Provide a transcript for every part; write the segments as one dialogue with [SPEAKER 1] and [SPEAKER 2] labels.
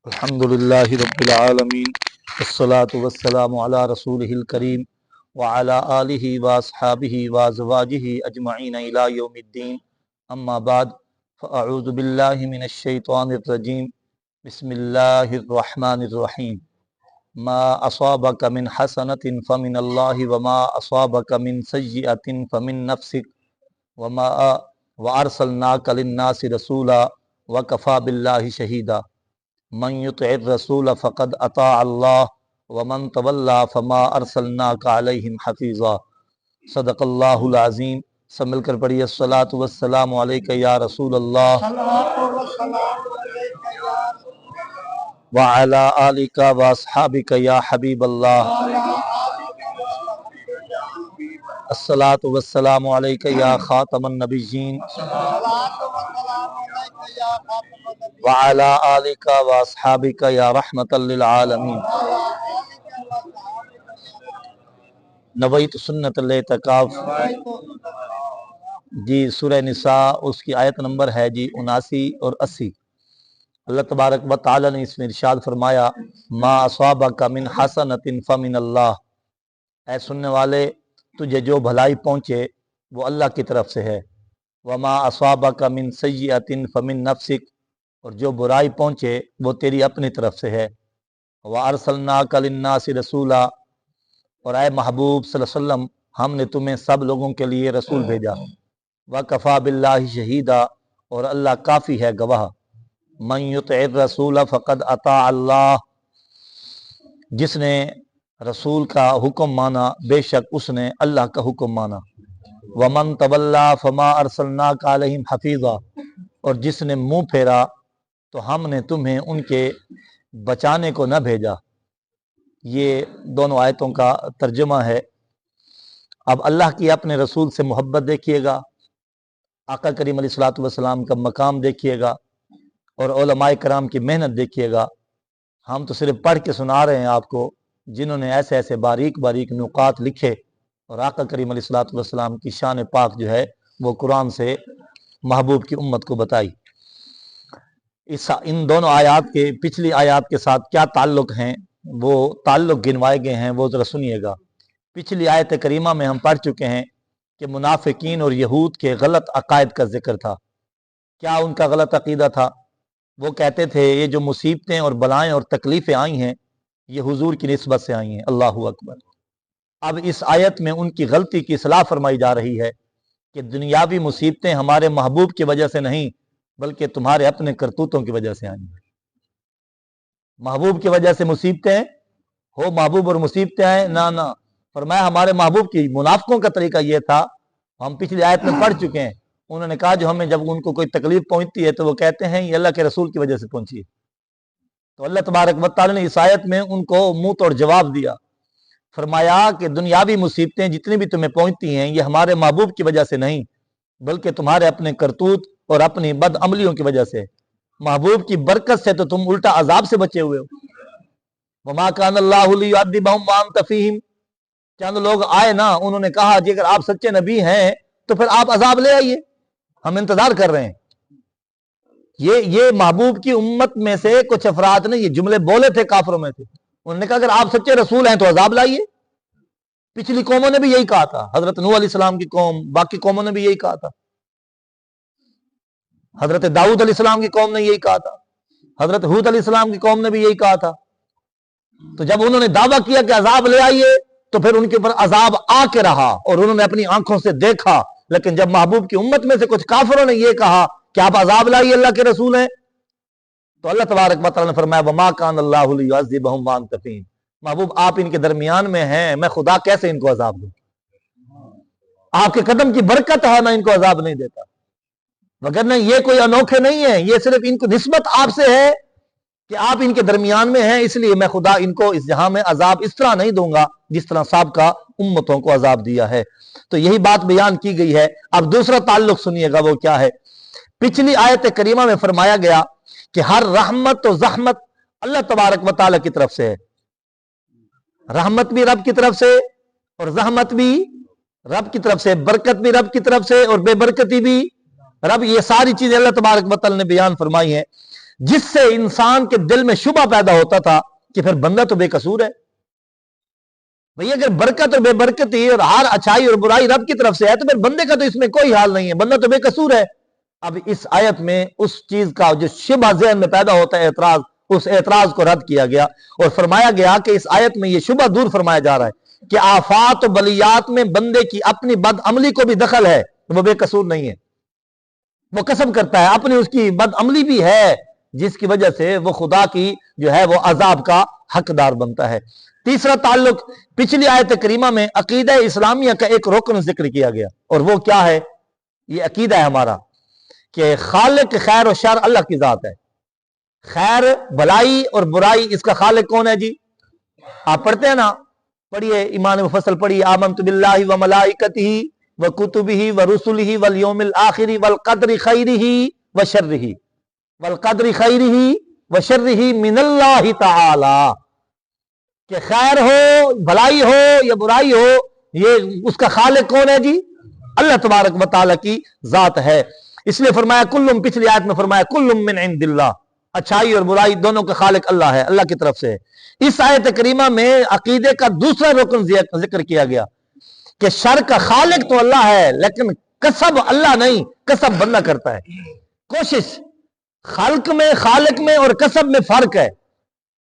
[SPEAKER 1] الحمدللہ رب العالمین والصلاة والسلام علی رسولہ الکریم وعلی آلہ واصحابہ وازواجہ اجمعین الی یوم الدین اما بعد فاعوذ باللہ من الشیطان الرجیم بسم اللہ الرحمن الرحیم ما اصابک من حسنۃ فمن اللہ وما اصابک من سیئۃ فمن نفسک وارسلناک للناس رسولا وکفی باللہ شہیدا من یطع الرسول فقد اطاع اللہ ومن تولی فما ارسلناک علیہم حفیظا۔ صدق اللہ العظیم۔ سب مل کر پڑھیے الصلاۃ والسلام علیک یا رسول اللہ وعلی آلک واصحابک یا حبیب اللہ۔ الصلاۃ والسلام علیک یا خاتم النبیین وعلی آلک واصحابک یا رحمۃ للعالمین۔ نویت سنت الاعتکاف جی سورہ نساء، اس کی آیت نمبر ہے جی 79 اور 80۔ اللہ تبارک و تعالی نے اس میں ارشاد فرمایا ما اصابک من حسنۃ فمن اللہ، اے سننے والے تجھے جو بھلائی پہنچے وہ اللہ کی طرف سے ہے، وما اصابک من سیئۃ فمن نفسک، اور جو برائی پہنچے وہ تیری اپنی طرف سے ہے، وارسلناک للناس رسولا، اور اے محبوب صلی اللہ علیہ وسلم ہم نے تمہیں سب لوگوں کے لیے رسول بھیجا، وکفی باللہ شہیدا، اور اللہ کافی ہے گواہ، من یطع الرسول فقد اطاع اللہ، جس نے رسول کا حکم مانا بے شک اس نے اللہ کا حکم مانا، ومن تولی فما ارسلناک علیہم حفیظا، اور جس نے منہ پھیرا تو ہم نے تمہیں ان کے بچانے کو نہ بھیجا۔ یہ دونوں آیتوں کا ترجمہ ہے۔ اب اللہ کی اپنے رسول سے محبت دیکھیے گا، آقا کریم علیہ الصلوۃ والسلام کا مقام دیکھیے گا، اور علماء کرام کی محنت دیکھیے گا۔ ہم تو صرف پڑھ کے سنا رہے ہیں آپ کو، جنہوں نے ایسے ایسے باریک باریک نقاط لکھے، اور آقا کریم علیہ الصلوۃ والسلام کی شان پاک جو ہے وہ قرآن سے محبوب کی امت کو بتائی۔ ان دونوں آیات کے پچھلی آیات کے ساتھ کیا تعلق ہیں، وہ تعلق گنوائے گئے ہیں، وہ ذرا سنیے گا۔ پچھلی آیت کریمہ میں ہم پڑھ چکے ہیں کہ منافقین اور یہود کے غلط عقائد کا ذکر تھا۔ کیا ان کا غلط عقیدہ تھا؟ وہ کہتے تھے یہ جو مصیبتیں اور بلائیں اور تکلیفیں آئی ہیں یہ حضور کی نسبت سے آئی ہیں۔ اللہ اکبر۔ اب اس آیت میں ان کی غلطی کی اصلاح فرمائی جا رہی ہے کہ دنیاوی مصیبتیں ہمارے محبوب کی وجہ سے نہیں بلکہ تمہارے اپنے کرتوتوں کی وجہ سے آئی ہیں۔ محبوب کی وجہ سے مصیبتیں ہو، محبوب اور مصیبتیں آئیں نہ، فرمایا ہمارے محبوب کی۔ منافقوں کا طریقہ یہ تھا، ہم پچھلی آیت میں پڑھ چکے ہیں، انہوں نے کہا جو ہمیں جب ان کو کوئی تکلیف پہنچتی ہے تو وہ کہتے ہیں یہ اللہ کے رسول کی وجہ سے پہنچی ہے۔ تو اللہ تبارک و تعالی نے اس آیت میں ان کو منہ توڑ جواب دیا، فرمایا کہ دنیاوی مصیبتیں جتنی بھی تمہیں پہنچتی ہیں یہ ہمارے محبوب کی وجہ سے نہیں بلکہ تمہارے اپنے کرتوت اور اپنی بد عملیوں کی وجہ سے۔ محبوب کی برکت سے تو تم الٹا عذاب سے بچے ہوئے ہو۔ وما کان اللہ لیعذبہم وانت فیہم، چند لوگ آئے نا، انہوں نے کہا جی اگر آپ سچے نبی ہیں تو پھر آپ عذاب لے آئیے، ہم انتظار کر رہے ہیں۔ یہ محبوب کی امت میں سے کچھ افراد نے یہ جملے بولے تھے کافروں میں سے، انہوں نے کہا اگر آپ سچے رسول ہیں تو عذاب لائیے۔ پچھلی قوموں نے بھی یہی کہا تھا، حضرت نوح علیہ السلام کی قوم، باقی قوموں نے بھی یہی کہا تھا، حضرت داؤد علیہ السلام کی قوم نے یہی کہا تھا، حضرت ہود علیہ السلام کی قوم نے بھی یہی کہا تھا۔ تو جب انہوں نے دعویٰ کیا کہ عذاب لے آئیے تو پھر ان کے اوپر عذاب آ کے رہا اور انہوں نے اپنی آنکھوں سے دیکھا۔ لیکن جب محبوب کی امت میں سے کچھ کافروں نے یہ کہا کہ آپ عذاب لائیے، اللہ کے رسول ہیں، تو اللہ تبارک و تعالی نے فرمایا وما کان اللہ لیعذبہم وانت فیہم، محبوب آپ ان کے درمیان میں ہیں، میں خدا کیسے ان کو عذاب دوں؟ آپ کے قدم کی برکت ہے میں ان کو عذاب نہیں دیتا، وگرنہ یہ کوئی انوکھے نہیں ہیں، یہ صرف ان کو نسبت آپ سے ہے کہ آپ ان کے درمیان میں ہیں، اس لیے میں خدا ان کو اس جہاں میں عذاب اس طرح نہیں دوں گا جس طرح سابقہ امتوں کو عذاب دیا ہے۔ تو یہی بات بیان کی گئی ہے۔ اب دوسرا تعلق سنیے گا، وہ کیا ہے؟ پچھلی آیت کریمہ میں فرمایا گیا کہ ہر رحمت و زحمت اللہ تبارک و تعالی کی طرف سے ہے، رحمت بھی رب کی طرف سے اور زحمت بھی رب کی طرف سے، برکت بھی رب کی طرف سے اور بے برکتی بھی رب، یہ ساری چیزیں اللہ تبارک و تعالی نے بیان فرمائی ہیں۔ جس سے انسان کے دل میں شبہ پیدا ہوتا تھا کہ پھر بندہ تو بے قصور ہے بھئی، اگر برکت اور بے برکتی اور ہر اچھائی اور برائی رب کی طرف سے ہے تو پھر بندے کا تو اس میں کوئی حال نہیں ہے، بندہ تو بے قصور ہے۔ اب اس آیت میں اس چیز کا جو شبہ ذہن میں پیدا ہوتا ہے اعتراض، اس اعتراض کو رد کیا گیا اور فرمایا گیا کہ اس آیت میں یہ شبہ دور فرمایا جا رہا ہے کہ آفات و بلیات میں بندے کی اپنی بد عملی کو بھی دخل ہے، وہ بے قصور نہیں ہے، وہ قسم کرتا ہے، اپنی اس کی بد عملی بھی ہے جس کی وجہ سے وہ خدا کی جو ہے وہ عذاب کا حقدار بنتا ہے۔ تیسرا تعلق، پچھلی آیت کریمہ میں عقیدہ اسلامیہ کا ایک رکن ذکر کیا گیا، اور وہ کیا ہے؟ یہ عقیدہ ہے ہمارا کہ خالق خیر و شر اللہ کی ذات ہے۔ خیر بھلائی اور برائی اس کا خالق کون ہے جی؟ آپ پڑھتے ہیں نا، پڑھیے ایمان مفصل پڑھیے، آمنت باللہ و ملائکتہ و کتبہ و رسلہ والیوم الآخر والقدر خیرہ و شرہ، والقدر خیرہ و شرہ من اللہ تعالی، کہ خیر ہو، بھلائی ہو یا برائی ہو، یہ اس کا خالق کون ہے جی؟ اللہ تبارک و تعالی کی ذات ہے۔ اس لیے فرمایا کلم، پچھلی آیت میں فرمایا کلم من عند اللہ، اچھائی اور برائی دونوں کا خالق اللہ ہے، اللہ کی طرف سے ہے۔ اس آیت کریمہ میں عقیدے کا دوسرا رکن ذکر کیا گیا کہ شر کا خالق تو اللہ ہے، لیکن کسب اللہ نہیں، کسب بندہ کرتا ہے۔ کوشش خلق میں، خالق میں اور کسب میں فرق ہے۔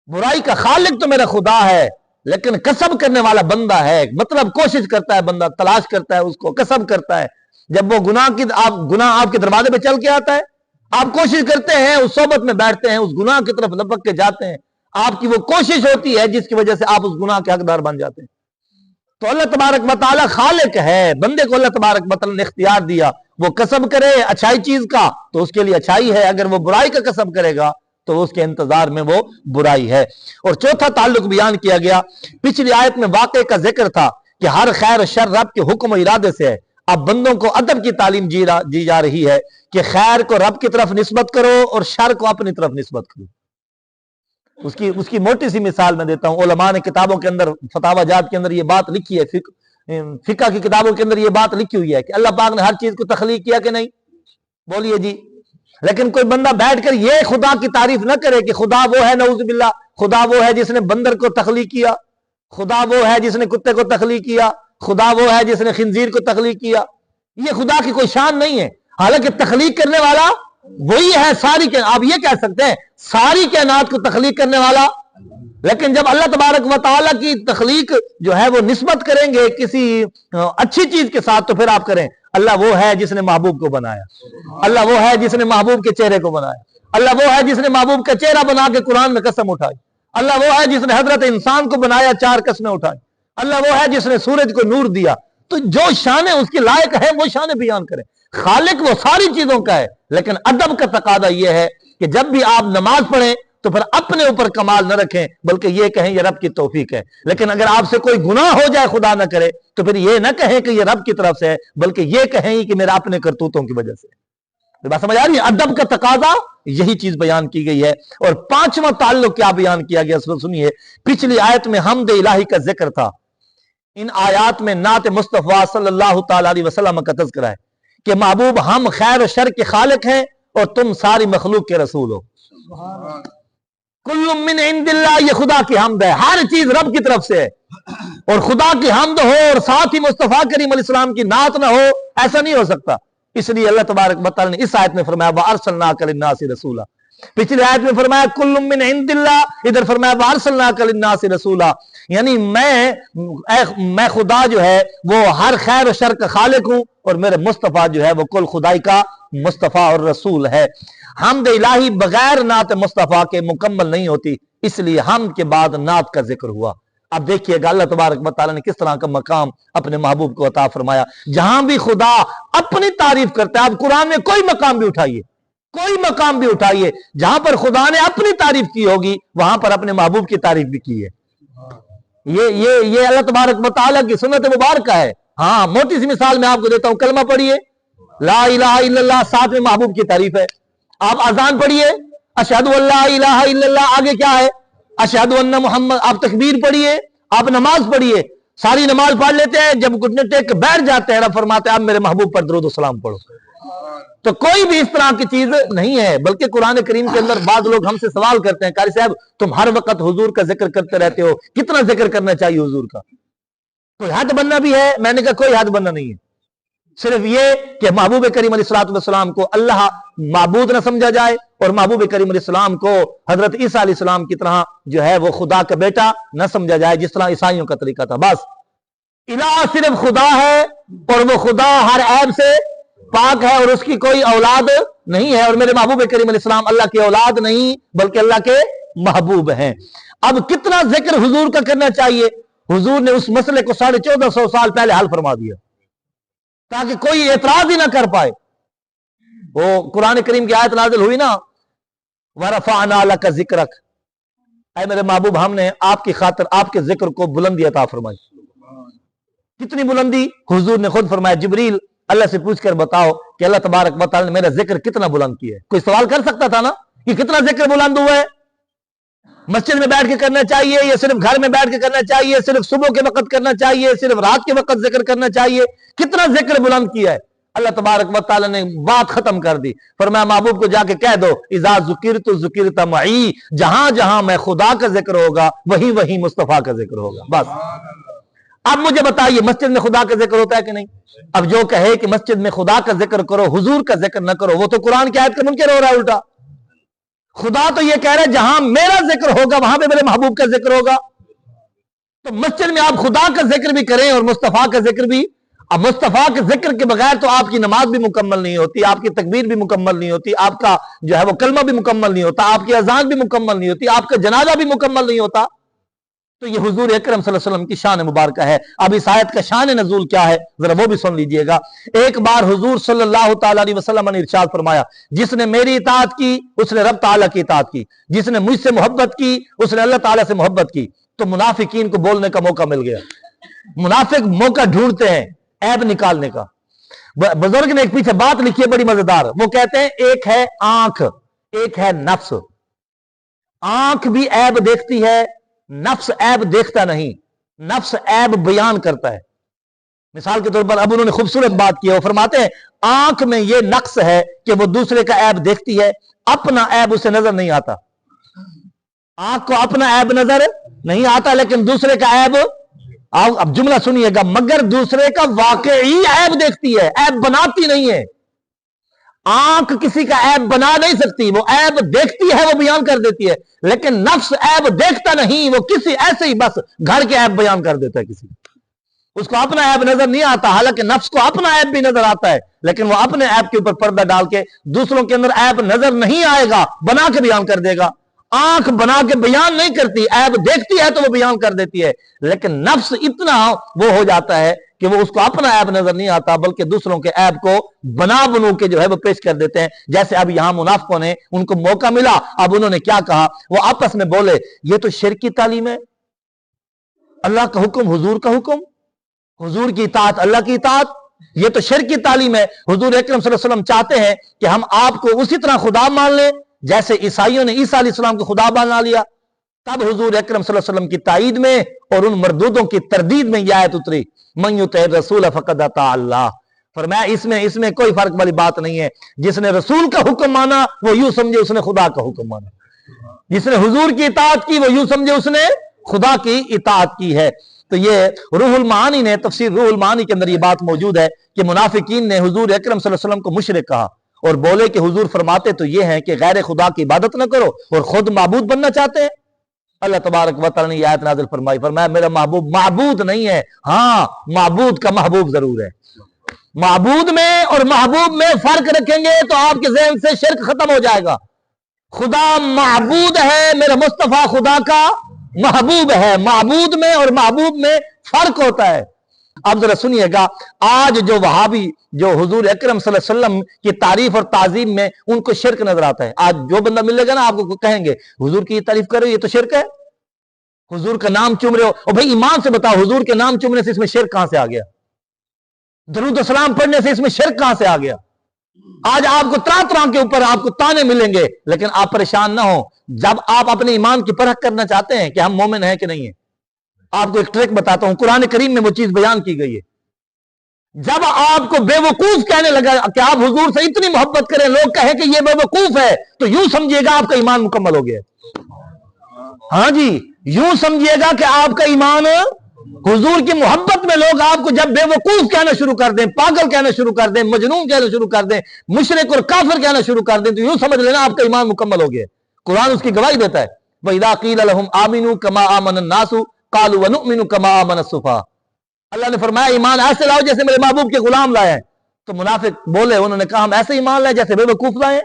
[SPEAKER 1] برائی کا خالق تو میرا خدا ہے، لیکن کسب کرنے والا بندہ ہے، مطلب کوشش کرتا ہے بندہ، تلاش کرتا ہے اس کو، کسب کرتا ہے۔ جب وہ گناہ آپ کے دروازے پہ چل کے آتا ہے، آپ کوشش کرتے ہیں، اس صحبت میں بیٹھتے ہیں، اس گناہ کی طرف لپک کے جاتے ہیں، آپ کی وہ کوشش ہوتی ہے جس کی وجہ سے آپ اس گناہ کے حقدار بن جاتے ہیں۔ تو اللہ تبارک و تعالی خالق ہے، بندے کو اللہ تبارک و تعالی نے اختیار دیا، وہ کسب کرے اچھائی چیز کا تو اس کے لیے اچھائی ہے، اگر وہ برائی کا کسب کرے گا تو اس کے انتظار میں وہ برائی ہے۔ اور چوتھا تعلق بیان کیا گیا، پچھلی آیت میں واقعے کا ذکر تھا کہ ہر خیر و شر رب کے حکم و ارادے سے ہے۔ اب بندوں کو ادب کی تعلیم دی جا رہی ہے کہ خیر کو رب کی طرف نسبت کرو اور شر کو اپنی طرف نسبت کرو۔ اس کی موٹی سی مثال میں دیتا ہوں، علماء نے کتابوں کے اندر، فتاوی جات کے اندر یہ بات لکھی ہے، فقہ کی کتابوں کے اندر یہ بات لکھی ہوئی ہے کہ اللہ پاک نے ہر چیز کو تخلیق کیا کہ نہیں؟ بولیے جی۔ لیکن کوئی بندہ بیٹھ کر یہ خدا کی تعریف نہ کرے کہ خدا وہ ہے، نعوذ باللہ، خدا وہ ہے جس نے بندر کو تخلیق کیا، خدا وہ ہے جس نے کتے کو تخلیق کیا، خدا وہ ہے جس نے خنزیر کو تخلیق کیا، یہ خدا کی کوئی شان نہیں ہے۔ حالانکہ تخلیق کرنے والا وہی ہے، آپ یہ کہہ سکتے ہیں ساری کائنات کو تخلیق کرنے والا۔ لیکن جب اللہ تبارک و تعالیٰ کی تخلیق جو ہے وہ نسبت کریں گے کسی اچھی چیز کے ساتھ تو پھر آپ کریں اللہ وہ ہے جس نے محبوب کو بنایا، اللہ وہ ہے جس نے محبوب کے چہرے کو بنایا، اللہ وہ ہے جس نے محبوب کا چہرہ بنا کے قرآن میں قسم اٹھائی، اللہ وہ ہے جس نے حضرت انسان کو بنایا، 4 قسمیں اٹھائی، اللہ وہ ہے جس نے سورج کو نور دیا۔ تو جو شانیں اس کی لائق ہے وہ شانیں بیان کریں۔ خالق وہ ساری چیزوں کا ہے، لیکن ادب کا تقاضا یہ ہے کہ جب بھی آپ نماز پڑھیں تو پھر اپنے اوپر کمال نہ رکھیں بلکہ یہ کہیں یہ رب کی توفیق ہے۔ لیکن اگر آپ سے کوئی گناہ ہو جائے، خدا نہ کرے، تو پھر یہ نہ کہیں کہ یہ رب کی طرف سے ہے بلکہ یہ کہیں کہ میرا اپنے کرتوتوں کی وجہ سے۔ بات سمجھ آ رہی ہے؟ ادب کا تقاضا یہی چیز بیان کی گئی ہے۔ اور 5واں تعلق کیا بیان کیا گیا سنیے، پچھلی آیت میں حمد الہی کا ذکر تھا، ان آیات میں نعت مصطفیٰ صلی اللہ تعالی علیہ وسلم کا تذکرہ ہے کہ محبوب ہم خیر و شر کے خالق ہیں اور تم ساری مخلوق کے رسول ہو۔ کل من عند اللہ، یہ خدا کی حمد ہے، ہر چیز رب کی طرف سے ہے، اور خدا کی حمد ہو اور ساتھ ہی مصطفیٰ کریم علیہ السلام کی نعت نہ ہو، ایسا نہیں ہو سکتا۔ اس لیے اللہ تبارک و تعالی نے اس آیت میں فرمایا وَأَرْسَلْنَاكَ لِلنَّاسِ رَسُولًا، پچھلی آیت میں فرمایا کل من عند اللہ، ادھر فرمایا وَأَرْسَلْنَاكَ لِلنَّاسِ رَسُولًا، یعنی میں خدا جو ہے وہ ہر خیر و شر کا خالق ہوں، اور میرے مصطفیٰ جو ہے وہ کل خدائی کا مصطفیٰ اور رسول ہے۔ حمد الہی بغیر نعت مصطفیٰ کے مکمل نہیں ہوتی، اس لیے حمد کے بعد نعت کا ذکر ہوا۔ اب دیکھیے گا اللہ تبارک و تعالیٰ نے کس طرح کا مقام اپنے محبوب کو عطا فرمایا، جہاں بھی خدا اپنی تعریف کرتا ہے۔ اب قرآن میں کوئی مقام بھی اٹھائیے، کوئی مقام بھی اٹھائیے جہاں پر خدا نے اپنی تعریف کی ہوگی، وہاں پر اپنے محبوب کی تعریف بھی کی ہے۔ یہ اللہ تبارک و تعالیٰ کی سنت مبارکہ ہے۔ ہاں، موٹی سی مثال میں آپ کو دیتا ہوں، کلمہ پڑھیے لا الہ الا اللہ، ساتھ میں محبوب کی تعریف ہے۔ آپ اذان پڑھیے اشہد ان لا الہ الا اللہ، آگے کیا ہے؟ اشہد ان محمد۔ آپ تکبیر پڑھیے، آپ نماز پڑھیے، ساری نماز پڑھ لیتے ہیں، جب گھٹنے ٹیک کے بیٹھ جاتے ہیں رب فرماتے ہیں اب میرے محبوب پر درود و سلام پڑھو۔ تو کوئی بھی اس طرح کی چیز نہیں ہے، بلکہ قرآن کریم کے اندر بعض لوگ ہم سے سوال کرتے ہیں، قاری صاحب تم ہر وقت حضور کا ذکر کرتے رہتے ہو، کتنا ذکر کرنا چاہیے حضور کا؟ کوئی حد بننا بھی ہے؟ میں نے کہا کوئی حد بننا نہیں ہے، صرف یہ کہ محبوب کریم علیہ السلام کو اللہ معبود نہ سمجھا جائے، اور محبوب کریم علیہ السلام کو حضرت عیسیٰ علیہ السلام کی طرح جو ہے وہ خدا کا بیٹا نہ سمجھا جائے جس طرح عیسائیوں کا طریقہ تھا۔ بس الہ صرف خدا ہے، اور وہ خدا ہر عیب سے پاک ہے، اور اس کی کوئی اولاد نہیں ہے، اور میرے محبوب کریم علیہ السلام اللہ کی اولاد نہیں بلکہ اللہ کے محبوب ہیں۔ اب کتنا ذکر حضور کا کرنا چاہیے؟ حضور نے اس مسئلے کو 1450 سال پہلے حل فرما دیا تاکہ کوئی اعتراض ہی نہ کر پائے۔ وہ قرآن کریم کی آیت نازل ہوئی نا، وَرَفَعْنَا لَكَ ذِكْرَكَ، اے میرے محبوب ہم نے آپ کی خاطر آپ کے ذکر کو بلندی عطا فرمائی۔ کتنی بلندی؟ حضور نے خود فرمایا جبریل اللہ سے پوچھ کر بتاؤ کہ اللہ تبارک و تعالی نے میرا ذکر کتنا بلند کیا ہے۔ کوئی سوال کر سکتا تھا نا کہ کتنا ذکر بلند ہوا ہے؟ مسجد میں بیٹھ کے کرنا چاہیے یا صرف گھر میں بیٹھ کے کرنا چاہیے؟ صرف صبح کے وقت کرنا چاہیے؟ صرف رات کے وقت ذکر کرنا چاہیے؟ کتنا ذکر بلند کیا ہے؟ اللہ تبارک و تعالی نے بات ختم کر دی، فرمایا محبوب کو جا کے کہہ دو اذا ذکرت ذکرت معی، جہاں جہاں میں خدا کا ذکر ہوگا وہی وہی مصطفیٰ کا ذکر ہوگا۔ بس اب مجھے بتائیے مسجد میں خدا کا ذکر ہوتا ہے کہ نہیں؟ اب جو کہے کہ مسجد میں خدا کا ذکر کرو حضور کا ذکر نہ کرو، وہ تو قرآن کی آیت کا منکر ہو رہا ہے الٹا۔ خدا تو یہ کہہ رہا ہے جہاں میرا ذکر ہوگا وہاں پہ میرے محبوب کا ذکر ہوگا۔ تو مسجد میں آپ خدا کا ذکر بھی کریں اور مصطفیٰ کا ذکر بھی۔ اب مصطفیٰ کے ذکر کے بغیر تو آپ کی نماز بھی مکمل نہیں ہوتی، آپ کی تکبیر بھی مکمل نہیں ہوتی، آپ کا جو ہے وہ کلمہ بھی مکمل نہیں ہوتا، آپ کی اذان بھی مکمل نہیں ہوتی، آپ کا جنازہ بھی مکمل نہیں ہوتا۔ تو یہ حضور اکرم صلی اللہ علیہ وسلم کی شان مبارکہ ہے۔ اب اس آیت کا شان نزول کیا ہے ذرا وہ بھی سن لیجئے گا۔ ایک بار حضور صلی اللہ تعالی علیہ وسلم نے ارشاد فرمایا جس نے میری اطاعت کی اس نے رب تعالیٰ کی اطاعت کی، جس نے مجھ سے محبت کی اس نے اللہ تعالیٰ سے محبت کی۔ تو منافقین کو بولنے کا موقع مل گیا۔ منافق موقع ڈھونڈتے ہیں عیب نکالنے کا۔ بزرگ نے ایک پیچھے بات لکھی ہے بڑی مزیدار، وہ کہتے ہیں ایک ہے آنکھ، ایک ہے نفس۔ آنکھ بھی عیب دیکھتی ہے، نفس عیب دیکھتا نہیں، نفس عیب بیان کرتا ہے۔ مثال کے طور پر اب انہوں نے خوبصورت بات کی ہے، وہ فرماتے ہیں آنکھ میں یہ نقص ہے کہ وہ دوسرے کا عیب دیکھتی ہے، اپنا عیب اسے نظر نہیں آتا۔ آنکھ کو اپنا عیب نظر نہیں آتا لیکن دوسرے کا عیب، اب جملہ سنیے گا، مگر دوسرے کا واقعی عیب دیکھتی ہے، عیب بناتی نہیں ہے۔ آنکھ کسی کا عیب بنا نہیں سکتی، وہ عیب دیکھتی ہے، وہ بیان کر دیتی ہے، لیکن نفس عیب دیکھتا نہیں، وہ کسی ایسے ہی بس گھر کے عیب بیان کر دیتا ہے، کسی اس کو اپنا عیب نظر نہیں آتا، حالانکہ نفس کو اپنا عیب بھی نظر آتا ہے، لیکن وہ اپنے عیب کے اوپر پردہ ڈال کے دوسروں کے اندر عیب نظر نہیں آئے گا، بنا کے بیان کر دے گا۔ آنکھ بنا کے بیان نہیں کرتی، عیب دیکھتی ہے تو وہ بیان کر دیتی ہے، لیکن نفس اتنا وہ ہو جاتا ہے کہ وہ اس کو اپنا عیب نظر نہیں آتا بلکہ دوسروں کے عیب کو بنا بنو کے جو ہے وہ پیش کر دیتے ہیں۔ جیسے اب یہاں منافقوں نے ان کو موقع ملا، اب انہوں نے کیا کہا، وہ آپس میں بولے یہ تو شرک کی تعلیم ہے، اللہ کا حکم حضور کا حکم، حضور کی اطاعت اللہ کی اطاعت، یہ تو شرک کی تعلیم ہے۔ حضور اکرم صلی اللہ علیہ وسلم چاہتے ہیں کہ ہم آپ کو اسی طرح خدا مان لیں جیسے عیسائیوں نے عیسیٰ علیہ السلام کو خدا بنا لیا۔ تب حضور اکرم صلی اللہ علیہ وسلم کی تائید میں اور ان مردودوں کی تردید میں یہ آیت اتری، من یطع الرسول فقد اطاع اللہ۔ فرمایا اس میں کوئی فرق والی بات نہیں ہے، جس نے رسول کا حکم مانا وہ یوں سمجھے اس نے خدا کا حکم مانا، جس نے حضور کی اطاعت کی وہ یوں سمجھے اس نے خدا کی اطاعت کی ہے۔ تو یہ روح المعانی نے تفسیر روح المعانی کے اندر یہ بات موجود ہے کہ منافقین نے حضور اکرم صلی اللہ علیہ وسلم کو مشرک کہا اور بولے کہ حضور فرماتے تو یہ ہیں کہ غیر خدا کی عبادت نہ کرو اور خود معبود بننا چاہتے ہیں۔ اللہ تبارک و تعالی نے یہ آیت نازل فرمائی، فرمایا میرا محبوب معبود نہیں ہے، ہاں معبود کا محبوب ضرور ہے۔ معبود میں اور محبوب میں فرق رکھیں گے تو آپ کے ذہن سے شرک ختم ہو جائے گا۔ خدا معبود ہے، میرا مصطفیٰ خدا کا محبوب ہے۔ معبود میں اور محبوب میں فرق ہوتا ہے۔ اب ذرا سنیے گا، آج جو وہابی جو حضور اکرم صلی اللہ علیہ وسلم کی تعریف اور تعظیم میں ان کو شرک نظر آتا ہے، آج جو بندہ ملے گا نا آپ کو کہیں گے حضور کی یہ تعریف کر رہے ہو یہ تو شرک ہے، حضور کا نام چوم رہے ہو۔ اور بھائی ایمان سے بتاؤ حضور کے نام چومنے سے اس میں شرک کہاں سے آ گیا؟ درود و سلام پڑھنے سے اس میں شرک کہاں سے آ گیا؟ آج آپ کو طرح طرح کے اوپر آپ کو تانے ملیں گے، لیکن آپ پریشان نہ ہو، جب آپ اپنے ایمان کی پرکھ کرنا چاہتے ہیں کہ ہم مومن ہیں کہ نہیں ہیں، آپ کو ایک ٹرک بتاتا ہوں، قرآن کریم میں وہ چیز بیان کی گئی ہے۔ جب آپ کو بے وقوف کہنے لگا کہ آپ حضور سے اتنی محبت کریں، لوگ کہیں کہ یہ بے وقوف ہے، تو یوں سمجھیے گا آپ کا ایمان مکمل ہو گیا۔ ہاں جی، یوں سمجھیے گا کہ آپ کا ایمان، حضور کی محبت میں لوگ آپ کو جب بے وقوف کہنا شروع کر دیں، پاگل کہنا شروع کر دیں، مجنون کہنا شروع کر دیں، مشرک اور کافر کہنا شروع کر دیں، تو یوں سمجھ لینا آپ کا ایمان مکمل ہو گیا۔ قرآن اس کی گواہی دیتا ہے، وَإِذَا قِيلَ لَهُمْ آمِنُوا كَمَا آمَنَ النَّاسُ قَالُوا وَنُؤْمِنُ كَمَا آمَنَ السُّفَهَاءُ۔ اللہ نے فرمایا ایمان ایسے لاؤ جیسے میرے محبوب کے غلام لائے ہیں۔ تو منافق بولے، انہوں نے کہا ہم ایسے ایمان لائے جیسے بے وقوف لائے ہیں۔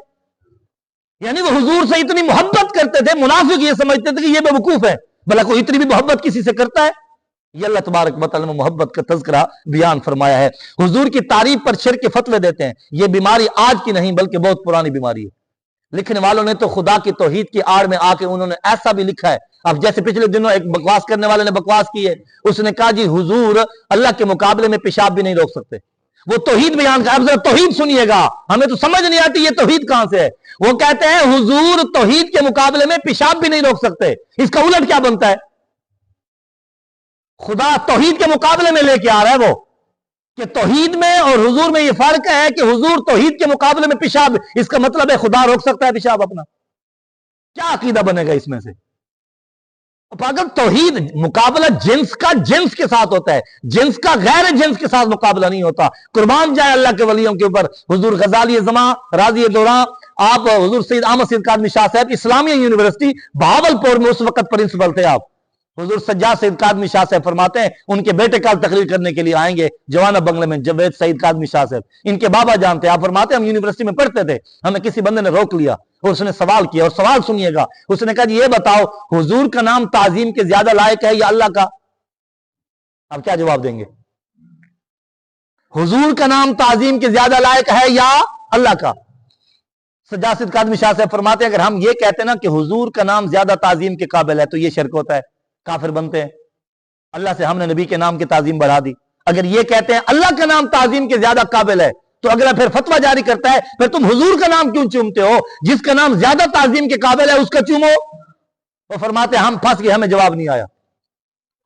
[SPEAKER 1] یعنی وہ حضور سے اتنی محبت کرتے تھے، منافق یہ سمجھتے تھے کہ یہ بے وقوف ہے، بھلا کوئی اتنی بھی محبت کسی سے کرتا ہے؟ یہ اللہ تبارک و تعالیٰ نے محبت کا تذکرہ بیان فرمایا ہے۔ حضور کی تعریف پر شرک کے فتوے دیتے ہیں، یہ بیماری آج کی نہیں بلکہ بہت پرانی بیماری ہے۔ لکھنے والوں نے تو خدا کی توحید کی آڑ میں آ کے انہوں نے ایسا بھی لکھا ہے۔ اب جیسے پچھلے دنوں ایک بکواس کرنے والے نے بکواس کی ہے، اس نے کہا جی حضور اللہ کے مقابلے میں پیشاب بھی نہیں روک سکتے۔ وہ توحید بیان کر، اب ذرا توحید سنیے گا، ہمیں تو سمجھ نہیں آتی یہ توحید کہاں سے ہے۔ وہ کہتے ہیں حضور توحید کے مقابلے میں پیشاب بھی نہیں روک سکتے۔ اس کا الٹ کیا بنتا ہے؟ خدا توحید کے مقابلے میں لے کے آ رہا ہے وہ کہ توحید میں اور حضور میں یہ فرق ہے کہ حضور توحید کے مقابلے میں پیشاب، اس کا مطلب ہے خدا روک سکتا ہے پیشاب اپنا؟ کیا عقیدہ بنے گا اس میں سے؟ اگر توحید مقابلہ جنس کا جنس کے ساتھ ہوتا ہے، جنس کا غیر جنس کے ساتھ مقابلہ نہیں ہوتا۔ قربان جائے اللہ کے ولیوں کے اوپر، حضور غزالی زماں راضی دوراں، آپ حضور سید احمد سید قادمی شاہ صاحب اسلامیہ یونیورسٹی بہاولپور میں اس وقت پرنسپل تھے آپ۔ حضور سجاد سید قادمی شاہ صاحب فرماتے ہیں ان کے بیٹے کل تقریر کرنے کے لیے آئیں گے جوانہ بنگلے میں، جاوید سعید قادمی شاہ صاحب، ان کے بابا جانتے ہیں۔ آپ فرماتے ہیں ہم یونیورسٹی میں پڑھتے تھے، ہمیں کسی بندے نے روک لیا اور اس نے سوال کیا، اور سوال سنیے گا، اس نے کہا جی یہ بتاؤ حضور کا نام تعظیم کے زیادہ لائق ہے یا اللہ کا؟ اب کیا جواب دیں گے؟ حضور کا نام تعظیم کے زیادہ لائق ہے یا اللہ کا؟ سجاد سید قادمی شاہ صاحب فرماتے ہیں اگر ہم یہ کہتے ہیں نا کہ حضور کا نام زیادہ تعظیم کے قابل ہے تو یہ شرک ہوتا ہے، کافر بنتے ہیں۔ اللہ سے ہم نے نبی کے نام کی تعظیم بڑھا دی۔ اگر یہ کہتے ہیں اللہ کا نام تعظیم کے زیادہ قابل ہے تو اگلا پھر فتویٰ جاری کرتا ہے پھر تم حضور کا نام کیوں چومتے ہو؟ جس کا نام زیادہ تعظیم کے قابل ہے اس کا چومو۔ وہ فرماتے ہیں ہم پھنس گئے، ہمیں جواب نہیں آیا۔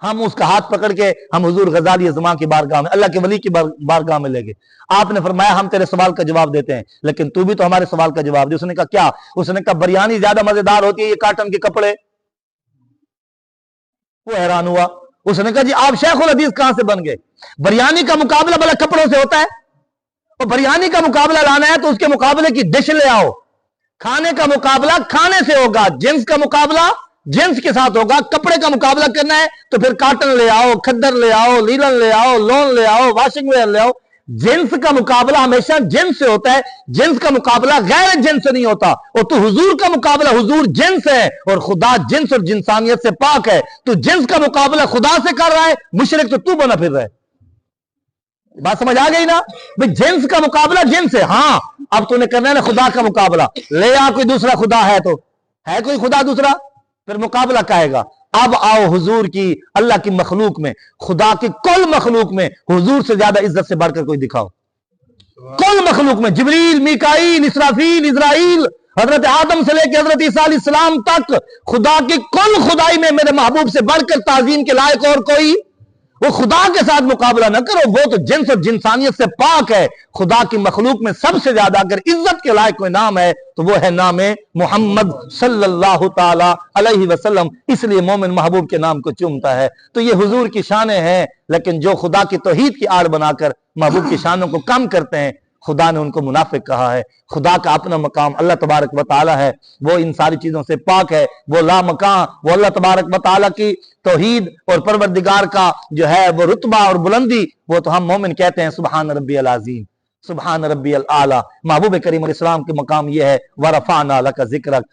[SPEAKER 1] ہم اس کا ہاتھ پکڑ کے ہم حضور غزالی زمان کی بارگاہ میں، اللہ کے ولی کی بارگاہ میں لے گئے۔ آپ نے فرمایا ہم تیرے سوال کا جواب دیتے ہیں لیکن تو بھی تو ہمارے سوال کا جواب دے۔ اس نے کہا کیا؟ اس نے کہا بریانی زیادہ مزیدار ہوتی ہے یہ کاٹن کے کپڑے؟ وہ حیران ہوا، اس نے کہا جی آپ شیخ الحدیث کہاں سے بن گئے؟ بریانی کا مقابلہ بھلا کپڑوں سے ہوتا ہے؟ اور بریانی کا مقابلہ لانا ہے تو اس کے مقابلے کی ڈش لے آؤ۔ کھانے کا مقابلہ کھانے سے ہوگا، جنس کا مقابلہ جنس کے ساتھ ہوگا۔ کپڑے کا مقابلہ کرنا ہے تو پھر کاٹن لے آؤ، کھدر لے آؤ، لیلن لے آؤ، لون لے آؤ، واشنگ ویئر لے آؤ۔ جنس کا مقابلہ ہمیشہ جنس سے ہوتا ہے، جنس کا مقابلہ غیر جنس سے نہیں ہوتا۔ اور تو حضور کا مقابلہ، حضور جنس ہے اور خدا جنس اور جنسانیت سے پاک ہے، تو جنس کا مقابلہ خدا سے کر رہا ہے، مشرک تو بنا پھر رہا ہے۔ بات سمجھ آ گئی نا؟ بھئی جنس کا مقابلہ جنس ہے، ہاں اب تو نے کرنا ہے نا خدا کا مقابلہ، لے آ کوئی دوسرا خدا ہے تو ہے کوئی خدا دوسرا، پھر مقابلہ کہے گا۔ اب آؤ حضور کی، اللہ کی مخلوق میں، خدا کی کل مخلوق میں حضور سے زیادہ عزت سے بڑھ کر کوئی دکھاؤ۔ کل مخلوق میں جبریل، میکائیل، اسرافیل، اسرائیل، حضرت آدم سے لے کے حضرت عیسیٰ علیہ السلام تک، خدا کی کل خدائی میں میرے محبوب سے بڑھ کر تعظیم کے لائق اور کوئی؟ وہ خدا کے ساتھ مقابلہ نہ کرو، وہ تو جنس اور جنسانیت سے پاک ہے۔ خدا کی مخلوق میں سب سے زیادہ اگر عزت کے لائق کوئی نام ہے تو وہ ہے نام محمد صلی اللہ تعالی علیہ وسلم۔ اس لیے مومن محبوب کے نام کو چومتا ہے۔ تو یہ حضور کی شانیں ہیں، لیکن جو خدا کی توحید کی آڑ بنا کر محبوب کی شانوں کو کم کرتے ہیں، خدا نے ان کو منافق کہا ہے۔ خدا کا اپنا مقام اللہ تبارک و تعالی ہے، وہ ان ساری چیزوں سے پاک ہے، وہ لا مکان، وہ اللہ تبارک و تعالی کی توحید اور پروردگار کا جو ہے وہ رتبہ اور بلندی، وہ تو ہم مومن کہتے ہیں سبحان ربی العظیم، سبحان ربی العالی۔ محبوب کریم علیہ السلام کے مقام یہ ہے وَرَفَعْنَا لَكَ ذِكْرَكَ،